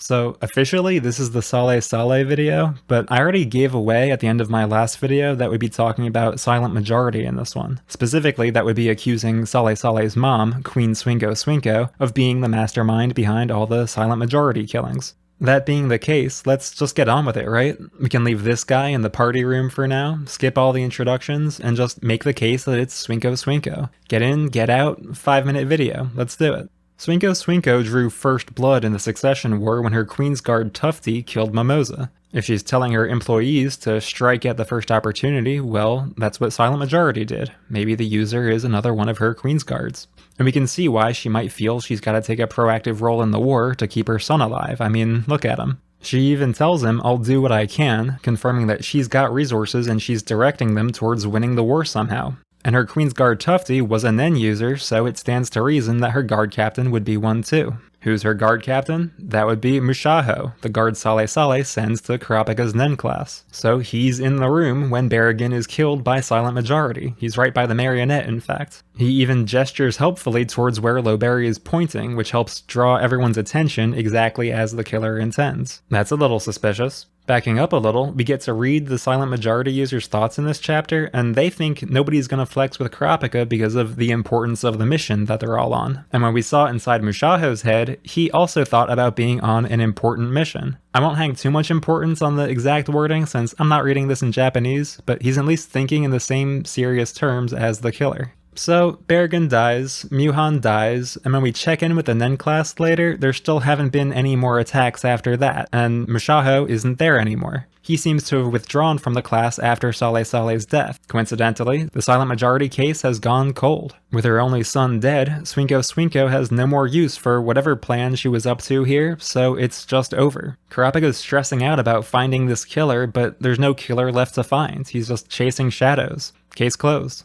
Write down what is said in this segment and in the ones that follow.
So officially, this is the Salé-salé video, but I already gave away at the end of my last video that we'd be talking about silent majority in this one. Specifically, that would be accusing Salé-salé's mom, Queen Swinko-swinko, of being the mastermind behind all the silent majority killings. That being the case, let's just get on with it, right? We can leave this guy in the party room for now, skip all the introductions, and just make the case that it's Swinko-swinko. Get in, get out, 5-minute video. Let's do it. Swinko-swinko drew first blood in the Succession War when her Queensguard Tufty killed Mimosa. If she's telling her employees to strike at the first opportunity, well, that's what Silent Majority did. Maybe the user is another one of her Queensguards. And we can see why she might feel she's got to take a proactive role in the war to keep her son alive. I mean, look at him. She even tells him, "I'll do what I can," confirming that she's got resources and she's directing them towards winning the war somehow. And her Queensguard Tufty was a Nen user, so it stands to reason that her guard captain would be one too. Who's her guard captain? That would be Mushaho, the guard Salé-salé sends to Kurapika's Nen class. So he's in the room when Berrigan is killed by Silent Majority. He's right by the marionette, in fact. He even gestures helpfully towards where Lowberry is pointing, which helps draw everyone's attention exactly as the killer intends. That's a little suspicious. Backing up a little, we get to read the Silent Majority user's thoughts in this chapter, and they think nobody's gonna flex with Kurapika because of the importance of the mission that they're all on. And when we saw inside Mushaho's head, he also thought about being on an important mission. I won't hang too much importance on the exact wording since I'm not reading this in Japanese, but he's at least thinking in the same serious terms as the killer. So, Berrigan dies, Muhan dies, and when we check in with the Nen class later, there still haven't been any more attacks after that, and Mushaho isn't there anymore. He seems to have withdrawn from the class after Salé-salé's death. Coincidentally, the Silent Majority case has gone cold. With her only son dead, Swinko-swinko has no more use for whatever plan she was up to here, so it's just over. Kurapika's stressing out about finding this killer, but there's no killer left to find. He's just chasing shadows. Case closed.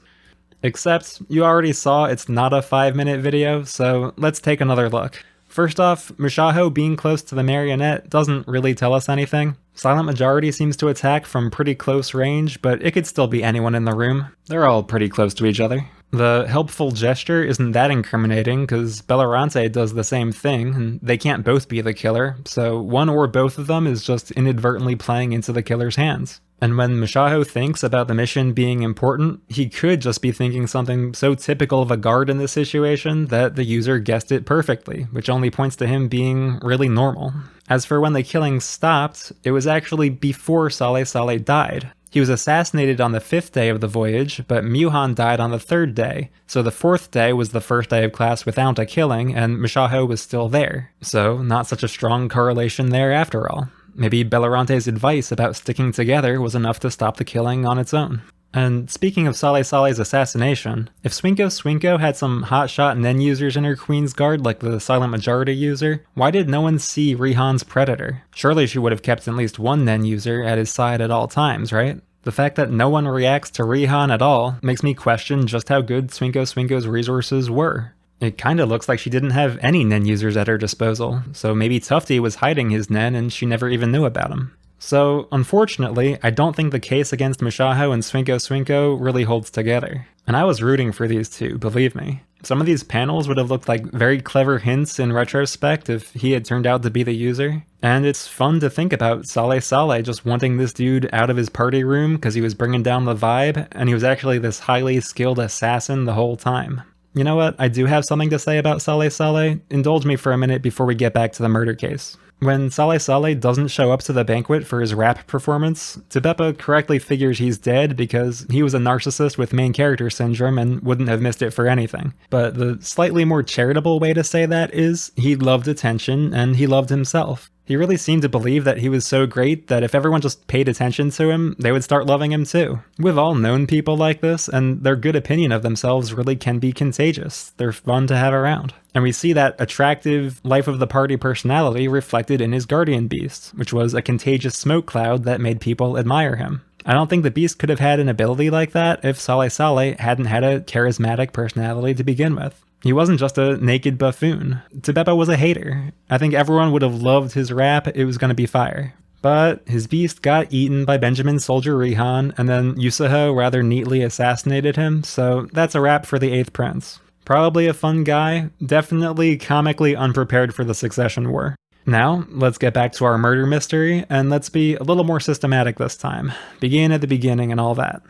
Except, you already saw it's not a 5-minute video, so let's take another look. First off, Mushaho being close to the marionette doesn't really tell us anything. Silent Majority seems to attack from pretty close range, but it could still be anyone in the room. They're all pretty close to each other. The helpful gesture isn't that incriminating, because Bellorante does the same thing, and they can't both be the killer, so one or both of them is just inadvertently playing into the killer's hands. And when Mushaho thinks about the mission being important, he could just be thinking something so typical of a guard in this situation that the user guessed it perfectly, which only points to him being really normal. As for when the killing stopped, it was actually before Salé-salé died. He was assassinated on the 5th day of the voyage, but Muhan died on the 3rd day, so the 4th day was the first day of class without a killing, and Mushaho was still there. So, not such a strong correlation there after all. Maybe Bellorante's advice about sticking together was enough to stop the killing on its own. And speaking of Salé-salé's assassination, if Swinko-swinko had some hotshot Nen users in her Queensguard like the Silent Majority user, why did no one see Rihan's Predator? Surely she would have kept at least one Nen user at his side at all times, right? The fact that no one reacts to Rihan at all makes me question just how good Swinko-swinko's resources were. It kinda looks like she didn't have any Nen users at her disposal, so maybe Tufty was hiding his Nen and she never even knew about him. So, unfortunately, I don't think the case against Mushaho and Swinko-swinko really holds together. And I was rooting for these two, believe me. Some of these panels would have looked like very clever hints in retrospect if he had turned out to be the user. And it's fun to think about Salé-salé just wanting this dude out of his party room because he was bringing down the vibe, and he was actually this highly skilled assassin the whole time. You know what, I do have something to say about Salé-salé. Indulge me for a minute before we get back to the murder case. When Salé-salé doesn't show up to the banquet for his rap performance, Tebeppa correctly figures he's dead because he was a narcissist with main character syndrome and wouldn't have missed it for anything. But the slightly more charitable way to say that is, he loved attention and he loved himself. He really seemed to believe that he was so great that if everyone just paid attention to him, they would start loving him too. We've all known people like this, and their good opinion of themselves really can be contagious. They're fun to have around. And we see that attractive, life-of-the-party personality reflected in his guardian beast, which was a contagious smoke cloud that made people admire him. I don't think the beast could have had an ability like that if Salé-salé hadn't had a charismatic personality to begin with. He wasn't just a naked buffoon. Tebeppa was a hater. I think everyone would have loved his rap, it was gonna be fire. But his beast got eaten by Benjamin Soldier Rihan, and then Yusuho rather neatly assassinated him, so that's a wrap for the 8th Prince. Probably a fun guy, definitely comically unprepared for the Succession War. Now, let's get back to our murder mystery, and let's be a little more systematic this time. Begin at the beginning and all that.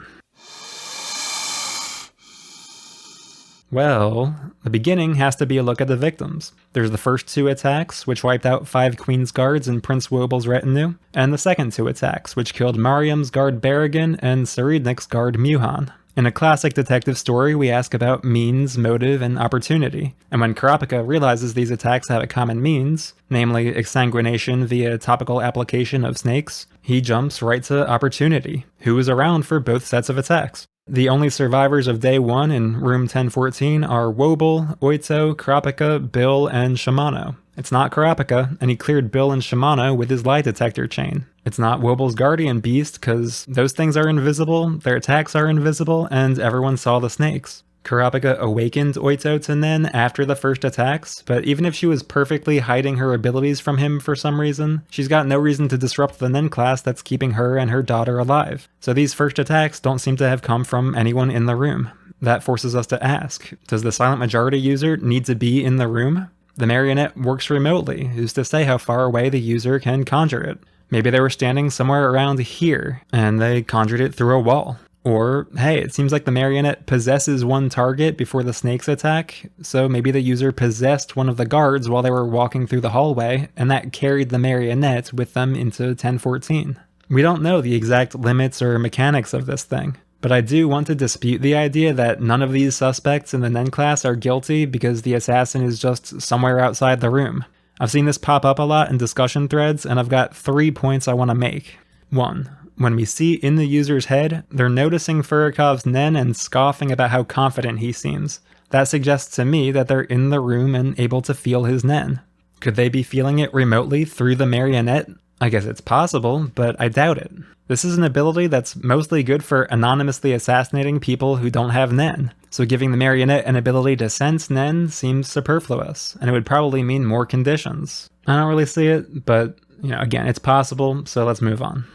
Well, the beginning has to be a look at the victims. There's the first 2 attacks, which wiped out 5 Queen's guards and Prince Wobel's retinue, and the second 2 attacks, which killed Mariam's guard Berrigan and Saridnik's guard Muhan. In a classic detective story, we ask about means, motive, and opportunity, and when Kurapika realizes these attacks have a common means, namely exsanguination via topical application of snakes, he jumps right to opportunity, who was around for both sets of attacks. The only survivors of Day 1 in room 1014 are Wobel, Oito, Kurapika, Bill, and Shimano. It's not Kurapika, and he cleared Bill and Shimano with his lie detector chain. It's not Wobel's guardian beast, because those things are invisible, their attacks are invisible, and everyone saw the snakes. Kurapika awakened Oito to Nen after the first attacks, but even if she was perfectly hiding her abilities from him for some reason, she's got no reason to disrupt the Nen class that's keeping her and her daughter alive. So these first attacks don't seem to have come from anyone in the room. That forces us to ask, does the silent majority user need to be in the room? The marionette works remotely, who's to say how far away the user can conjure it? Maybe they were standing somewhere around here, and they conjured it through a wall. Or, hey, it seems like the marionette possesses one target before the snakes attack, so maybe the user possessed one of the guards while they were walking through the hallway, and that carried the marionette with them into 1014. We don't know the exact limits or mechanics of this thing, but I do want to dispute the idea that none of these suspects in the Nen class are guilty because the assassin is just somewhere outside the room. I've seen this pop up a lot in discussion threads, and I've got 3 points I want to make. 1. When we see in the user's head, they're noticing Furikov's Nen and scoffing about how confident he seems. That suggests to me that they're in the room and able to feel his Nen. Could they be feeling it remotely through the marionette? I guess it's possible, but I doubt it. This is an ability that's mostly good for anonymously assassinating people who don't have Nen, so giving the marionette an ability to sense Nen seems superfluous, and it would probably mean more conditions. I don't really see it, but, again, it's possible, so let's move on.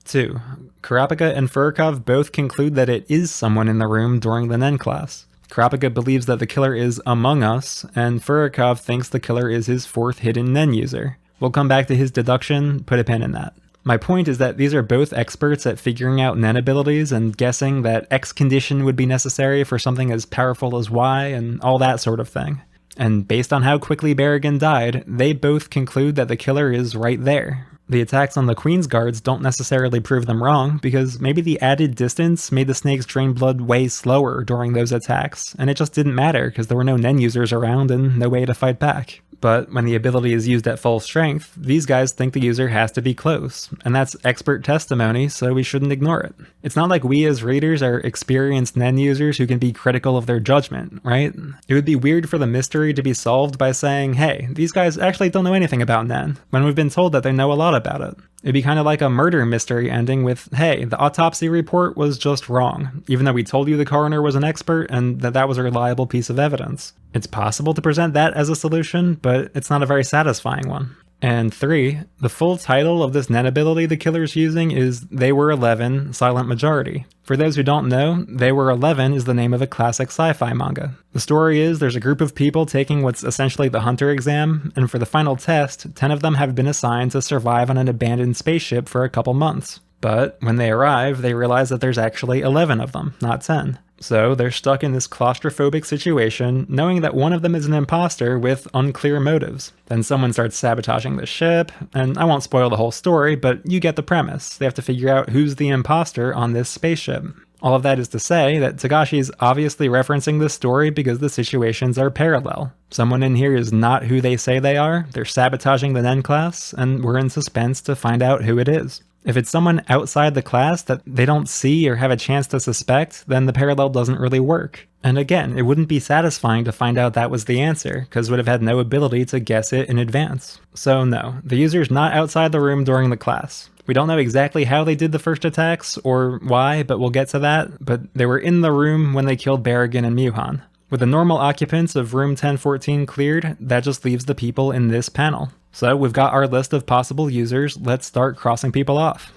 2. Kurapika and Furikov both conclude that it is someone in the room during the Nen class. Kurapika believes that the killer is among us, and Furikov thinks the killer is his 4th hidden Nen user. We'll come back to his deduction, put a pin in that. My point is that these are both experts at figuring out Nen abilities and guessing that X condition would be necessary for something as powerful as Y and all that sort of thing. And based on how quickly Berrigan died, they both conclude that the killer is right there. The attacks on the Queen's guards don't necessarily prove them wrong, because maybe the added distance made the snakes drain blood way slower during those attacks, and it just didn't matter because there were no Nen users around and no way to fight back. But when the ability is used at full strength, these guys think the user has to be close, and that's expert testimony, so we shouldn't ignore it. It's not like we as readers are experienced Nen users who can be critical of their judgment, right? It would be weird for the mystery to be solved by saying, hey, these guys actually don't know anything about Nen, when we've been told that they know a lot about it. It'd be kind of like a murder mystery ending with, hey, the autopsy report was just wrong, even though we told you the coroner was an expert and that was a reliable piece of evidence. It's possible to present that as a solution, but it's not a very satisfying one. And 3, the full title of this Nen ability the killer's using is They Were 11, Silent Majority. For those who don't know, They Were 11 is the name of a classic sci-fi manga. The story is there's a group of people taking what's essentially the Hunter exam, and for the final test, 10 of them have been assigned to survive on an abandoned spaceship for a couple months. But when they arrive, they realize that there's actually 11 of them, not 10. So they're stuck in this claustrophobic situation, knowing that one of them is an imposter with unclear motives. Then someone starts sabotaging the ship, and I won't spoil the whole story, but you get the premise. They have to figure out who's the imposter on this spaceship. All of that is to say that Togashi's obviously referencing this story because the situations are parallel. Someone in here is not who they say they are, they're sabotaging the Nen class, and we're in suspense to find out who it is. If it's someone outside the class that they don't see or have a chance to suspect, then the parallel doesn't really work. And again, it wouldn't be satisfying to find out that was the answer, because would have had no ability to guess it in advance. So no, the user's not outside the room during the class. We don't know exactly how they did the first attacks, or why, but we'll get to that, but they were in the room when they killed Berrigan and Muhan. With the normal occupants of room 1014 cleared, that just leaves the people in this panel. So we've got our list of possible users, let's start crossing people off.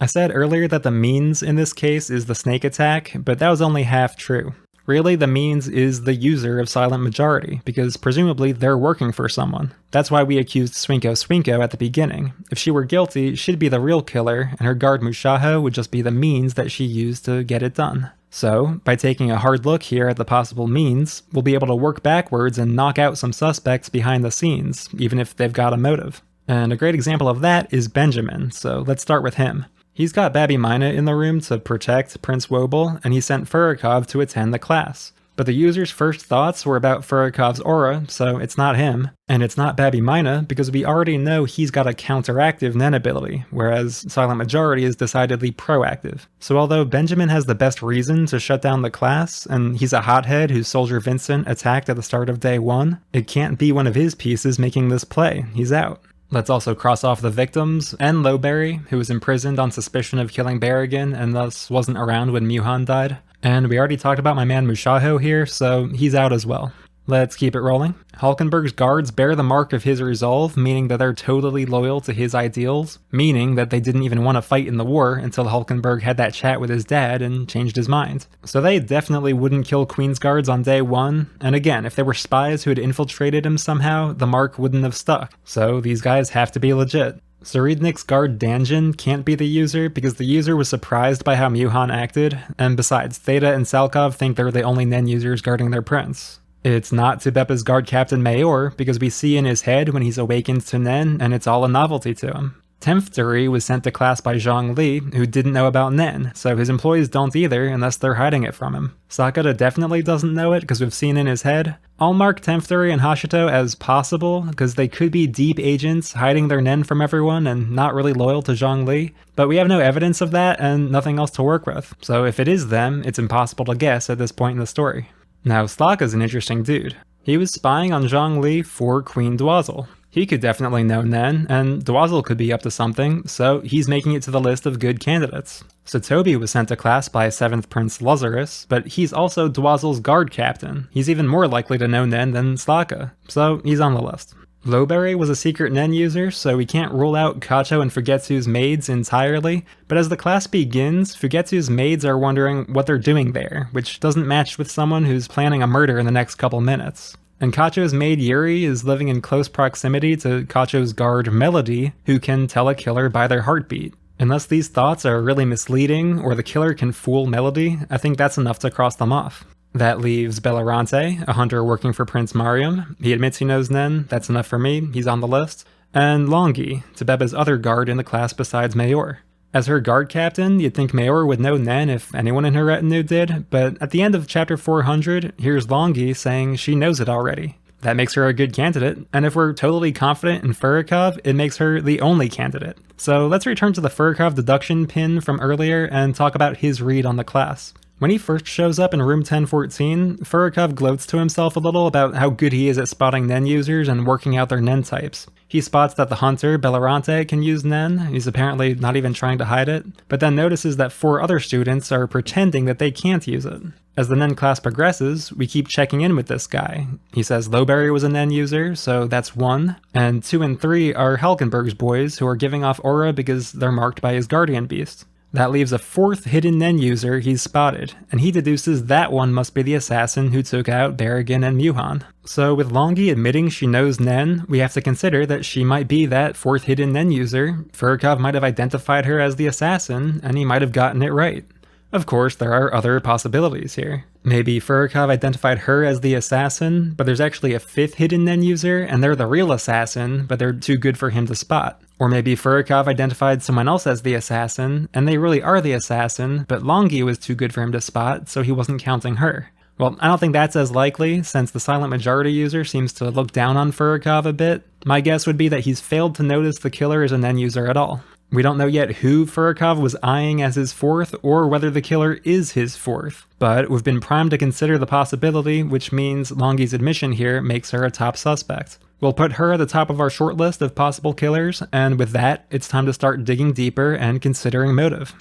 I said earlier that the means in this case is the snake attack, but that was only half true. Really, the means is the user of silent majority, because presumably they're working for someone. That's why we accused Swinko-swinko at the beginning. If she were guilty, she'd be the real killer, and her guard Mushaho would just be the means that she used to get it done. So, by taking a hard look here at the possible means, we'll be able to work backwards and knock out some suspects behind the scenes, even if they've got a motive. And a great example of that is Benjamin, so let's start with him. He's got Baby Mina in the room to protect Prince Wobble, and he sent Furikov to attend the class. But the user's first thoughts were about Furikov's aura, so it's not him. And it's not Baby Mina, because we already know he's got a counteractive Nen ability, whereas Silent Majority is decidedly proactive. So although Benjamin has the best reason to shut down the class, and he's a hothead who Soldier Vincent attacked at the start of day 1, it can't be one of his pieces making this play. He's out. Let's also cross off the victims, and Lowberry, who was imprisoned on suspicion of killing Berrigan and thus wasn't around when Muhan died. And we already talked about my man Mushaho here, so he's out as well. Let's keep it rolling. Hulkenberg's guards bear the mark of his resolve, meaning that they're totally loyal to his ideals, meaning that they didn't even want to fight in the war until Hulkenberg had that chat with his dad and changed his mind. So they definitely wouldn't kill Queen's guards on day 1, and again, if they were spies who had infiltrated him somehow, the mark wouldn't have stuck. So these guys have to be legit. Serednik's guard Danjin can't be the user because the user was surprised by how Muhan acted, and besides, Theta and Salkov think they're the only Nen users guarding their prince. It's not Tubeppa's guard captain Mayor, because we see in his head when he's awakened to Nen, and it's all a novelty to him. Temfteri was sent to class by Zhang Li, who didn't know about Nen, so his employees don't either unless they're hiding it from him. Sakata definitely doesn't know it because we've seen in his head. I'll mark Temfteri and Hashito as possible, because they could be deep agents hiding their Nen from everyone and not really loyal to Zhang Li, but we have no evidence of that and nothing else to work with, so if it is them, it's impossible to guess at this point in the story. Now, Slaka's an interesting dude. He was spying on Zhang Li for Queen Dwazil. He could definitely know Nen, and Dwazil could be up to something, so he's making it to the list of good candidates. Sotobi was sent to class by 7th Prince Lazarus, but he's also Dwazil's guard captain. He's even more likely to know Nen than Slaka, so he's on the list. Lowberry was a secret Nen user, so we can't rule out Kacho and Fugetsu's maids entirely, but as the class begins, Fugetsu's maids are wondering what they're doing there, which doesn't match with someone who's planning a murder in the next couple minutes. And Kacho's maid Yuri is living in close proximity to Kacho's guard Melody, who can tell a killer by their heartbeat. Unless these thoughts are really misleading, or the killer can fool Melody, I think that's enough to cross them off. That leaves Bellerante, a hunter working for Prince Mariam. He admits he knows Nen, that's enough for me, he's on the list. And Longi, Tubeppa's other guard in the class besides Mayor. As her guard captain, you'd think Mayor would know Nen if anyone in her retinue did, but at the end of chapter 400, here's Longi saying she knows it already. That makes her a good candidate, and if we're totally confident in Furikov, it makes her the only candidate. So let's return to the Furikov deduction pin from earlier and talk about his read on the class. When he first shows up in room 1014, Furikov gloats to himself a little about how good he is at spotting Nen users and working out their Nen types. He spots that the hunter, Bellerante, can use Nen, he's apparently not even trying to hide it, but then notices that 4 other students are pretending that they can't use it. As the Nen class progresses, we keep checking in with this guy. He says Lowberry was a Nen user, so that's 1, and 2 and 3 are Hulkenberg's boys who are giving off aura because they're marked by his guardian beast. That leaves a 4th hidden Nen user he's spotted, and he deduces that one must be the assassin who took out Berrigan and Muhan. So with Longi admitting she knows Nen, we have to consider that she might be that 4th hidden Nen user. Furikov might have identified her as the assassin, and he might have gotten it right. Of course, there are other possibilities here. Maybe Furikov identified her as the assassin, but there's actually a 5th hidden Nen user, and they're the real assassin, but they're too good for him to spot. Or maybe Furikov identified someone else as the assassin, and they really are the assassin, but Longi was too good for him to spot, so he wasn't counting her. Well, I don't think that's as likely, since the silent majority user seems to look down on Furikov a bit. My guess would be that he's failed to notice the killer is a Nen user at all. We don't know yet who Furikov was eyeing as his 4th, or whether the killer is his 4th, but we've been primed to consider the possibility, which means Longi's admission here makes her a top suspect. We'll put her at the top of our shortlist of possible killers, and with that, it's time to start digging deeper and considering motive.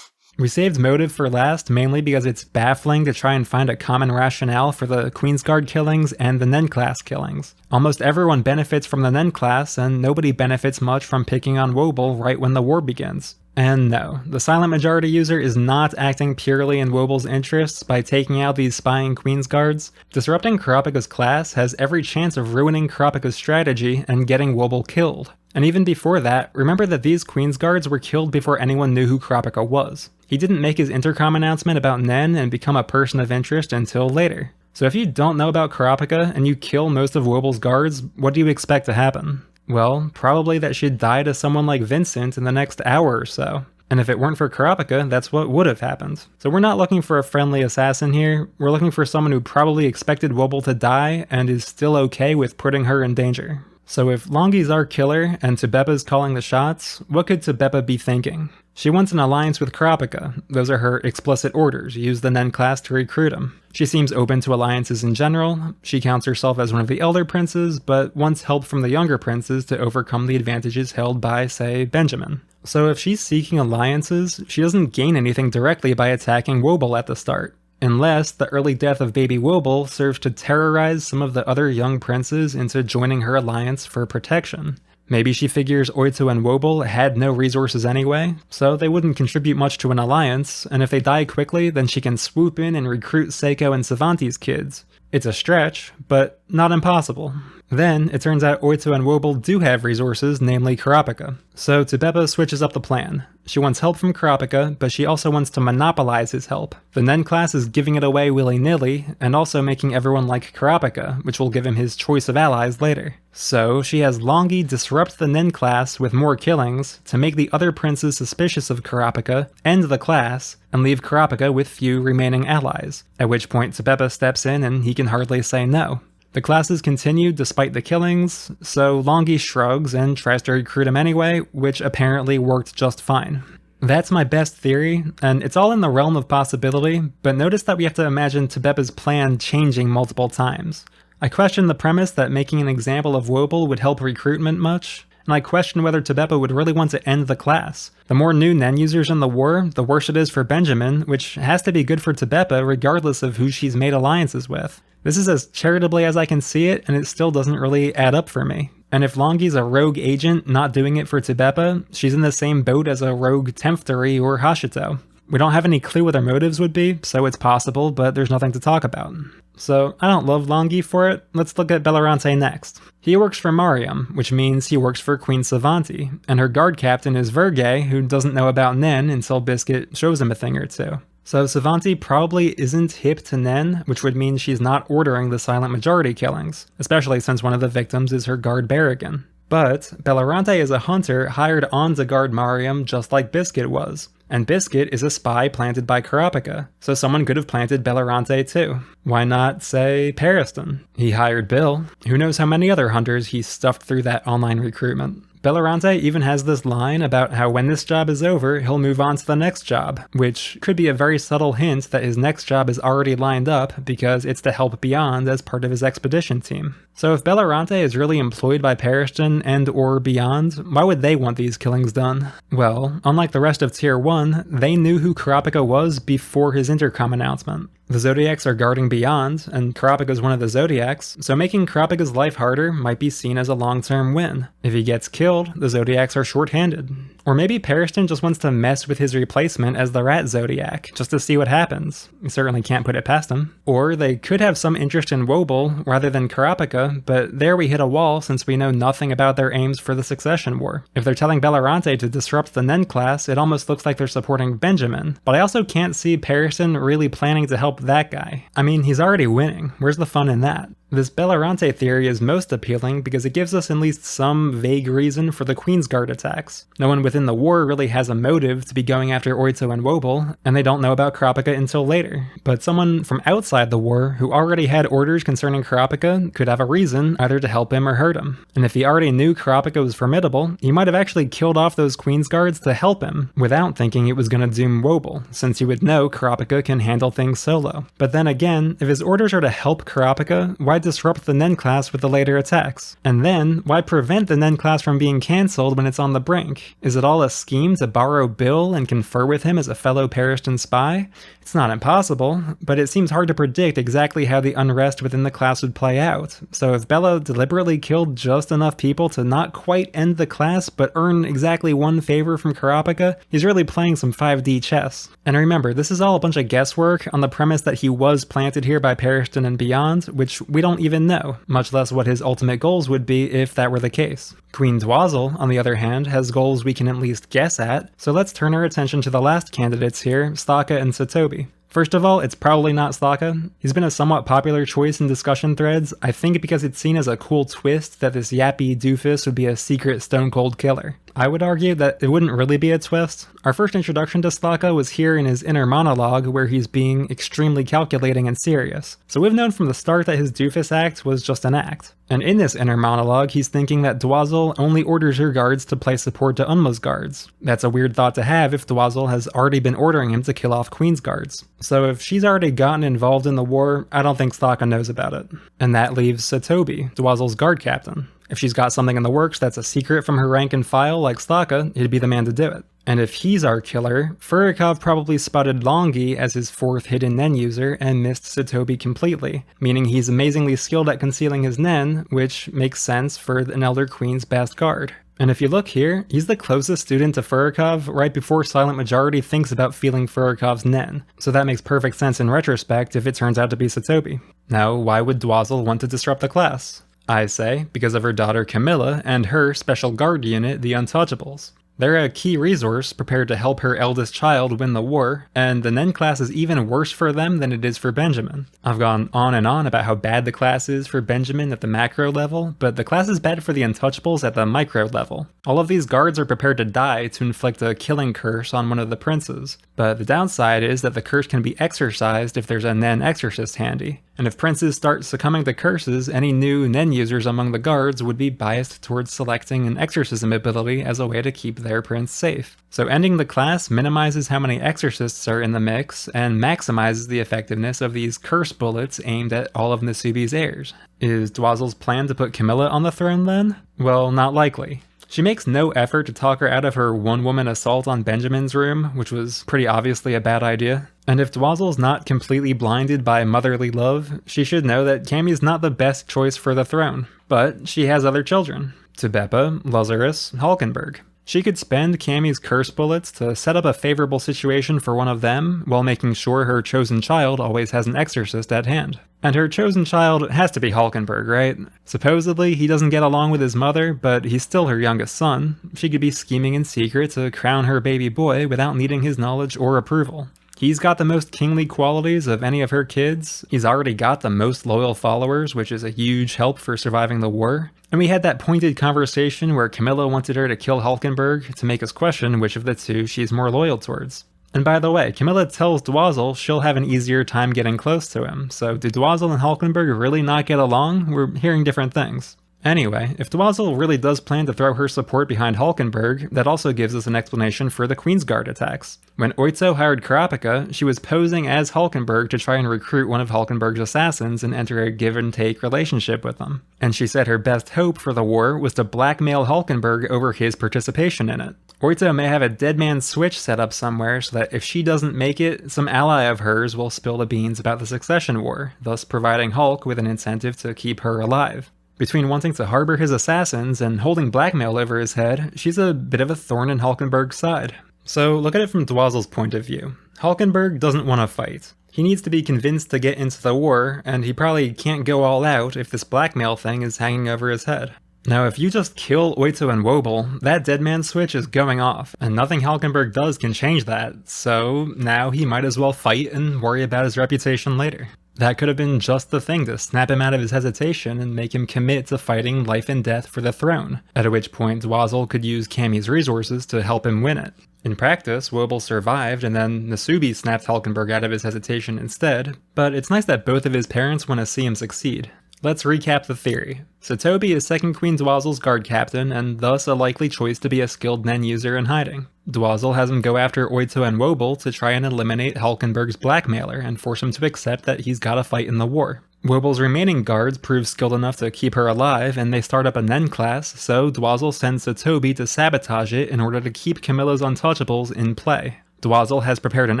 We saved motive for last mainly because it's baffling to try and find a common rationale for the Queensguard killings and the Nen class killings. Almost everyone benefits from the Nen class, and nobody benefits much from picking on Wobble right when the war begins. And no, the silent majority user is not acting purely in Woble's interests by taking out these spying Queen's guards. Disrupting Kurapika's class has every chance of ruining Kurapika's strategy and getting Woble killed. And even before that, remember that these Queen's guards were killed before anyone knew who Kurapika was. He didn't make his intercom announcement about Nen and become a person of interest until later. So if you don't know about Kurapika and you kill most of Woble's guards, what do you expect to happen? Well, probably that she'd die to someone like Vincent in the next hour or so. And if it weren't for Kurapika, that's what would have happened. So we're not looking for a friendly assassin here, we're looking for someone who probably expected Woble to die and is still okay with putting her in danger. So if Longi's our killer and Tubeppa's calling the shots, what could Tubeppa be thinking? She wants an alliance with Kurapika. Those are her explicit orders. Use the Nen class to recruit him. She seems open to alliances in general. She counts herself as one of the elder princes, but wants help from the younger princes to overcome the advantages held by, say, Benjamin. So if she's seeking alliances, she doesn't gain anything directly by attacking Woble at the start. Unless the early death of baby Woble serves to terrorize some of the other young princes into joining her alliance for protection. Maybe she figures Oito and Woble had no resources anyway, so they wouldn't contribute much to an alliance, and if they die quickly, then she can swoop in and recruit Seiko and Savanti's kids. It's a stretch, but not impossible. Then, it turns out Oito and Woble do have resources, namely Kurapika. So Tubeppa switches up the plan. She wants help from Kurapika, but she also wants to monopolize his help. The Nen class is giving it away willy-nilly, and also making everyone like Kurapika, which will give him his choice of allies later. So she has Longi disrupt the Nen class with more killings, to make the other princes suspicious of Kurapika, end the class, and leave Kurapika with few remaining allies, at which point Tubeppa steps in and he can hardly say no. The classes continue despite the killings, so Longi shrugs and tries to recruit him anyway, which apparently worked just fine. That's my best theory, and it's all in the realm of possibility, but notice that we have to imagine Tubeppa's plan changing multiple times. I question the premise that making an example of Woble would help recruitment much, and I question whether Tubeppa would really want to end the class. The more new Nen users in the war, the worse it is for Benjamin, which has to be good for Tubeppa regardless of who she's made alliances with. This is as charitably as I can see it, and it still doesn't really add up for me. And if Longi's a rogue agent not doing it for Tubeppa, she's in the same boat as a rogue Tempthery or Hashito. We don't have any clue what their motives would be, so it's possible, but there's nothing to talk about. So I don't love Longi for it. Let's look at Bellorante next. He works for Mariam, which means he works for Queen Savanti, and her guard captain is Verge, who doesn't know about Nen until Biscuit shows him a thing or two. So Savanti probably isn't hip to Nen, which would mean she's not ordering the silent majority killings, especially since one of the victims is her guard Berrigan. But Bellorante is a hunter hired on to guard Mariam just like Biscuit was. And Biscuit is a spy planted by Kurapika, so someone could have planted Bellorante too. Why not, say, Pariston? He hired Bill. Who knows how many other hunters he stuffed through that online recruitment. Bellorante even has this line about how when this job is over, he'll move on to the next job, which could be a very subtle hint that his next job is already lined up because it's to help Beyond as part of his expedition team. So if Bellorante is really employed by Pariston and or Beyond, why would they want these killings done? Well, unlike the rest of Tier 1, they knew who Kurapika was before his intercom announcement. The Zodiacs are guarding Beyond, and Kurapika's one of the Zodiacs, so making Kurapika's life harder might be seen as a long-term win. If he gets killed, the Zodiacs are short-handed. Or maybe Pariston just wants to mess with his replacement as the Rat Zodiac, just to see what happens. You certainly can't put it past him. Or they could have some interest in Woble rather than Kurapika, but there we hit a wall since we know nothing about their aims for the Succession War. If they're telling Bellorante to disrupt the Nen class, it almost looks like they're supporting Benjamin, but I also can't see Pariston really planning to help that guy. I mean, he's already winning. Where's the fun in that? This Bellorante theory is most appealing because it gives us at least some vague reason for the Queensguard attacks. No one within the war really has a motive to be going after Oito and Woble, and they don't know about Kurapika until later. But someone from outside the war who already had orders concerning Kurapika could have a reason either to help him or hurt him. And if he already knew Kurapika was formidable, he might have actually killed off those Queensguards to help him, without thinking it was going to doom Woble, since he would know Kurapika can handle things solo. But then again, if his orders are to help Kurapika, why why disrupt the Nen class with the later attacks? And then, why prevent the Nen class from being cancelled when it's on the brink? Is it all a scheme to borrow Bill and confer with him as a fellow Periston spy? It's not impossible, but it seems hard to predict exactly how the unrest within the class would play out. So if Bella deliberately killed just enough people to not quite end the class but earn exactly one favor from Kurapika, he's really playing some 5D chess. And remember, this is all a bunch of guesswork on the premise that he was planted here by Periston and beyond, which we don't even know, much less what his ultimate goals would be if that were the case. Queen Dwazil, on the other hand, has goals we can at least guess at, so let's turn our attention to the last candidates here, Sokka and Sotobi. First of all, it's probably not Sokka. He's been a somewhat popular choice in discussion threads, I think because it's seen as a cool twist that this yappy doofus would be a secret stone cold killer. I would argue that it wouldn't really be a twist. Our first introduction to Sokka was here in his inner monologue where he's being extremely calculating and serious. So we've known from the start that his doofus act was just an act. And in this inner monologue, he's thinking that Dwazil only orders her guards to play support to Unma's guards. That's a weird thought to have if Dwazil has already been ordering him to kill off Queen's guards. So if she's already gotten involved in the war, I don't think Sokka knows about it. And that leaves Sotobi, Dwazil's guard captain. If she's got something in the works that's a secret from her rank and file like Sokka, he'd be the man to do it. And if he's our killer, Furikov probably spotted Longi as his fourth hidden Nen user and missed Sotobi completely, meaning he's amazingly skilled at concealing his Nen, which makes sense for an Elder Queen's best guard. And if you look here, he's the closest student to Furikov right before Silent Majority thinks about feeling Furikov's Nen, so that makes perfect sense in retrospect if it turns out to be Sotobi. Now, why would Dwazil want to disrupt the class? I say, because of her daughter Camilla and her special guard unit, the Untouchables. They're a key resource prepared to help her eldest child win the war, and the Nen class is even worse for them than it is for Benjamin. I've gone on and on about how bad the class is for Benjamin at the macro level, but the class is bad for the Untouchables at the micro level. All of these guards are prepared to die to inflict a killing curse on one of the princes, but the downside is that the curse can be exorcised if there's a Nen exorcist handy. And if princes start succumbing to curses, any new Nen users among the guards would be biased towards selecting an exorcism ability as a way to keep their prince safe. So ending the class minimizes how many exorcists are in the mix, and maximizes the effectiveness of these curse bullets aimed at all of Nasubi's heirs. Is Dwazil's plan to put Camilla on the throne then? Well, not likely. She makes no effort to talk her out of her one-woman assault on Benjamin's room, which was pretty obviously a bad idea. And if Dwazil's not completely blinded by motherly love, she should know that Cammy's not the best choice for the throne. But she has other children. Tebeppa, Lazarus, Hulkenberg. She could spend Cammy's curse bullets to set up a favorable situation for one of them, while making sure her chosen child always has an exorcist at hand. And her chosen child has to be Hulkenberg, right? Supposedly, he doesn't get along with his mother, but he's still her youngest son. She could be scheming in secret to crown her baby boy without needing his knowledge or approval. He's got the most kingly qualities of any of her kids. He's already got the most loyal followers, which is a huge help for surviving the war. And we had that pointed conversation where Camilla wanted her to kill Hulkenberg to make us question which of the two she's more loyal towards. And by the way, Camilla tells Dwazil she'll have an easier time getting close to him, so do Dwazil and Hulkenberg really not get along? We're hearing different things. Anyway, if Dwazil really does plan to throw her support behind Hulkenberg, that also gives us an explanation for the Queensguard attacks. When Oitzo hired Kurapika, she was posing as Hulkenberg to try and recruit one of Hulkenberg's assassins and enter a give-and-take relationship with them. And she said her best hope for the war was to blackmail Hulkenberg over his participation in it. Oitzo may have a dead man switch set up somewhere so that if she doesn't make it, some ally of hers will spill the beans about the succession war, thus providing Hulk with an incentive to keep her alive. Between wanting to harbor his assassins and holding blackmail over his head, she's a bit of a thorn in Hulkenberg's side. So look at it from Dwazil's point of view. Hulkenberg doesn't want to fight. He needs to be convinced to get into the war, and he probably can't go all out if this blackmail thing is hanging over his head. Now if you just kill Oitzo and Wobble, that dead man switch is going off, and nothing Hulkenberg does can change that, so now he might as well fight and worry about his reputation later. That could have been just the thing to snap him out of his hesitation and make him commit to fighting life and death for the throne, at which point Dwazil could use Cammy's resources to help him win it. In practice, Wobble survived, and then Nasubi snapped Hulkenberg out of his hesitation instead, but it's nice that both of his parents want to see him succeed. Let's recap the theory. Sotobi is Second Queen Dwazil's guard captain, and thus a likely choice to be a skilled Nen user in hiding. Dwazil has him go after Oitzo and Wobble to try and eliminate Hulkenberg's blackmailer and force him to accept that he's gotta fight in the war. Woble's remaining guards prove skilled enough to keep her alive, and they start up a Nen class, so Dwazil sends Sotobi to sabotage it in order to keep Camilla's Untouchables in play. Dwazil has prepared an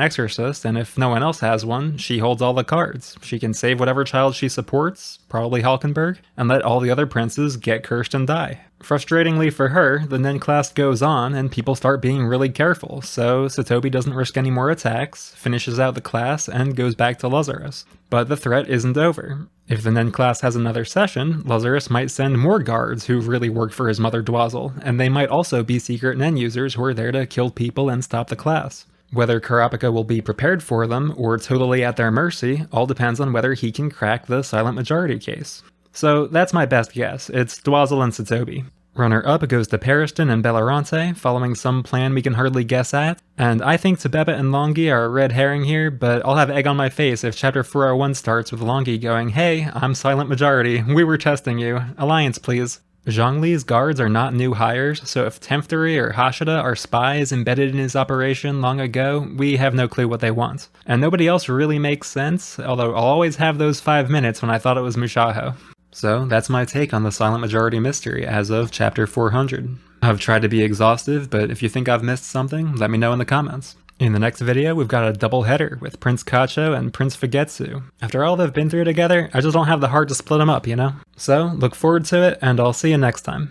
exorcist, and if no one else has one, she holds all the cards. She can save whatever child she supports, probably Halkenberg, and let all the other princes get cursed and die. Frustratingly for her, the Nen class goes on, and people start being really careful, so Sotobi doesn't risk any more attacks, finishes out the class, and goes back to Lazarus. But the threat isn't over. If the Nen class has another session, Lazarus might send more guards who really work for his mother Dwazil, and they might also be secret Nen users who are there to kill people and stop the class. Whether Kurapika will be prepared for them, or totally at their mercy, all depends on whether he can crack the silent majority case. So that's my best guess, it's Dwazil and Sotobi. Runner-up goes to Periston and Bellerante, following some plan we can hardly guess at, and I think Tebeba and Longi are a red herring here, but I'll have egg on my face if Chapter 401 starts with Longi going, "Hey, I'm silent majority, we were testing you, alliance please." Zhongli's guards are not new hires, so if Temfteri or Hashida are spies embedded in his operation long ago, we have no clue what they want. And nobody else really makes sense, although I'll always have those 5 minutes when I thought it was Mushaho. So that's my take on the silent majority mystery as of Chapter 400. I've tried to be exhaustive, but if you think I've missed something, let me know in the comments. In the next video, we've got a double header with Prince Kacho and Prince Fugetsu. After all they've been through together, I just don't have the heart to split them up, you know? So, look forward to it, and I'll see you next time.